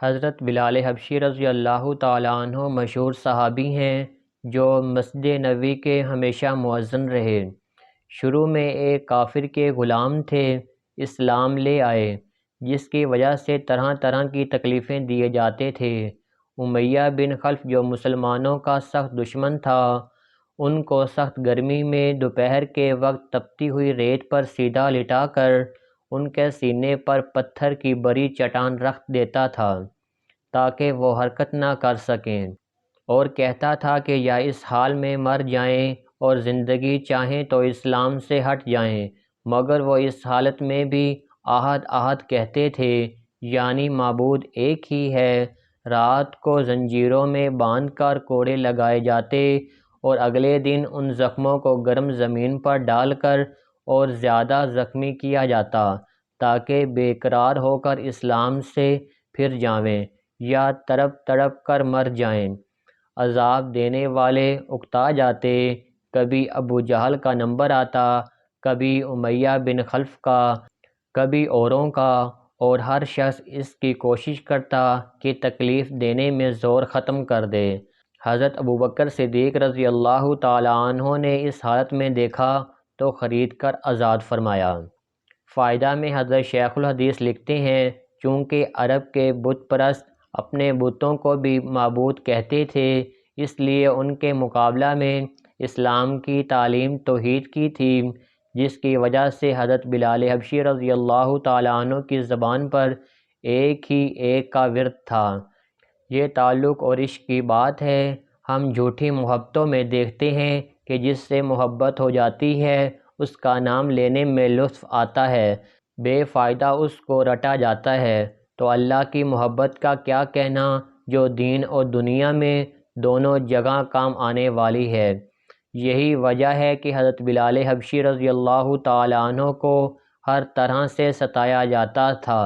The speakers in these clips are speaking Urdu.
حضرت بلال حبشی رضی اللہ تعالیٰ عنہ مشہور صحابی ہیں جو مسجد نبوی کے ہمیشہ مؤذن رہے۔ شروع میں ایک کافر کے غلام تھے، اسلام لے آئے، جس کی وجہ سے طرح طرح کی تکلیفیں دیے جاتے تھے۔ امیہ بن خلف جو مسلمانوں کا سخت دشمن تھا، ان کو سخت گرمی میں دوپہر کے وقت تپتی ہوئی ریت پر سیدھا لٹا کر ان کے سینے پر پتھر کی بڑی چٹان رکھ دیتا تھا تاکہ وہ حرکت نہ کر سکیں، اور کہتا تھا کہ یا اس حال میں مر جائیں اور زندگی چاہیں تو اسلام سے ہٹ جائیں، مگر وہ اس حالت میں بھی احد احد کہتے تھے، یعنی معبود ایک ہی ہے۔ رات کو زنجیروں میں باندھ کر کوڑے لگائے جاتے اور اگلے دن ان زخموں کو گرم زمین پر ڈال کر اور زیادہ زخمی کیا جاتا تاکہ بے قرار ہو کر اسلام سے پھر جاویں یا تڑپ تڑپ کر مر جائیں۔ عذاب دینے والے اکتا جاتے، کبھی ابو جہل کا نمبر آتا، کبھی امیہ بن خلف کا، کبھی اوروں کا، اور ہر شخص اس کی کوشش کرتا کہ تکلیف دینے میں زور ختم کر دے۔ حضرت ابوبکر صدیق رضی اللہ تعالیٰ عنہ نے اس حالت میں دیکھا تو خرید کر آزاد فرمایا۔ فائدہ میں حضرت شیخ الحدیث لکھتے ہیں، چونکہ عرب کے بت پرست اپنے بتوں کو بھی معبود کہتے تھے، اس لیے ان کے مقابلہ میں اسلام کی تعلیم توحید کی تھی، جس کی وجہ سے حضرت بلال حبشی رضی اللہ تعالیٰ عنہ کی زبان پر ایک ہی ایک کا ورد تھا۔ یہ تعلق اور عشق کی بات ہے۔ ہم جھوٹی محبتوں میں دیکھتے ہیں کہ جس سے محبت ہو جاتی ہے اس کا نام لینے میں لطف آتا ہے، بے فائدہ اس کو رٹا جاتا ہے، تو اللہ کی محبت کا کیا کہنا جو دین اور دنیا میں دونوں جگہ کام آنے والی ہے۔ یہی وجہ ہے کہ حضرت بلال حبشی رضی اللہ تعالیٰ عنہ کو ہر طرح سے ستایا جاتا تھا،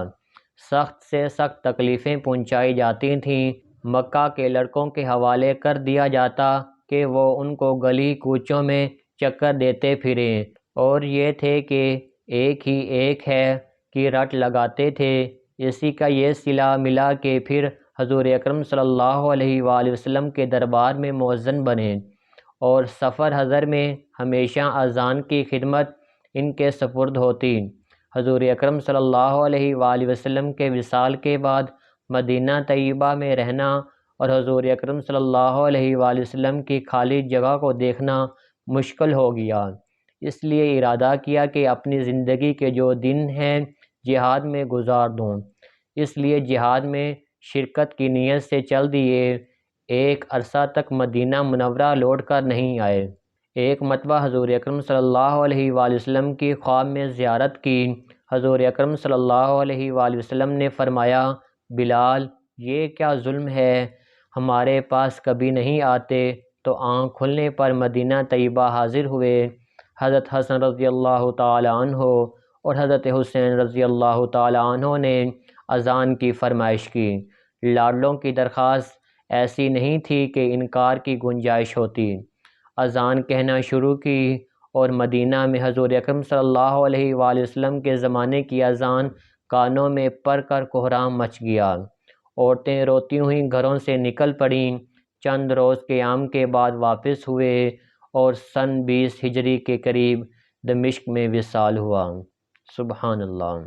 سخت سے سخت تکلیفیں پہنچائی جاتی تھیں، مکہ کے لڑکوں کے حوالے کر دیا جاتا کہ وہ ان کو گلی کوچوں میں چکر دیتے پھریں، اور یہ تھے کہ ایک ہی ایک ہے کی رٹ لگاتے تھے۔ اسی کا یہ صلہ ملا کہ پھر حضور اکرم صلی اللہ علیہ وآلہ وسلم کے دربار میں مؤذن بنے، اور سفر حضر میں ہمیشہ اذان کی خدمت ان کے سپرد ہوتی۔ حضور اکرم صلی اللہ علیہ وآلہ وسلم کے وصال کے بعد مدینہ طیبہ میں رہنا اور حضور اکرم صلی اللہ علیہ وآلہ وسلم کی خالی جگہ کو دیکھنا مشکل ہو گیا، اس لیے ارادہ کیا کہ اپنی زندگی کے جو دن ہیں جہاد میں گزار دوں، اس لیے جہاد میں شرکت کی نیت سے چل دیے۔ ایک عرصہ تک مدینہ منورہ لوٹ کر نہیں آئے۔ ایک مرتبہ حضور اکرم صلی اللہ علیہ وآلہ وسلم کی خواب میں زیارت کی۔ حضور اکرم صلی اللہ علیہ وآلہ وسلم نے فرمایا، بلال یہ کیا ظلم ہے، ہمارے پاس کبھی نہیں آتے، تو آنکھ کھلنے پر مدینہ طیبہ حاضر ہوئے۔ حضرت حسن رضی اللہ تعالیٰ عنہ اور حضرت حسین رضی اللہ تعالیٰ عنہ نے اذان کی فرمائش کی۔ لاڈلوں کی درخواست ایسی نہیں تھی کہ انکار کی گنجائش ہوتی۔ اذان کہنا شروع کی اور مدینہ میں حضور اکرم صلی اللہ علیہ وآلہ وسلم کے زمانے کی اذان کانوں میں پڑ کر کہرام مچ گیا۔ عورتیں روتی ہوئیں گھروں سے نکل پڑیں، چند روز قیام کے بعد واپس ہوئے اور سن 20 ہجری کے قریب دمشق میں وصال ہوا۔ سبحان اللہ۔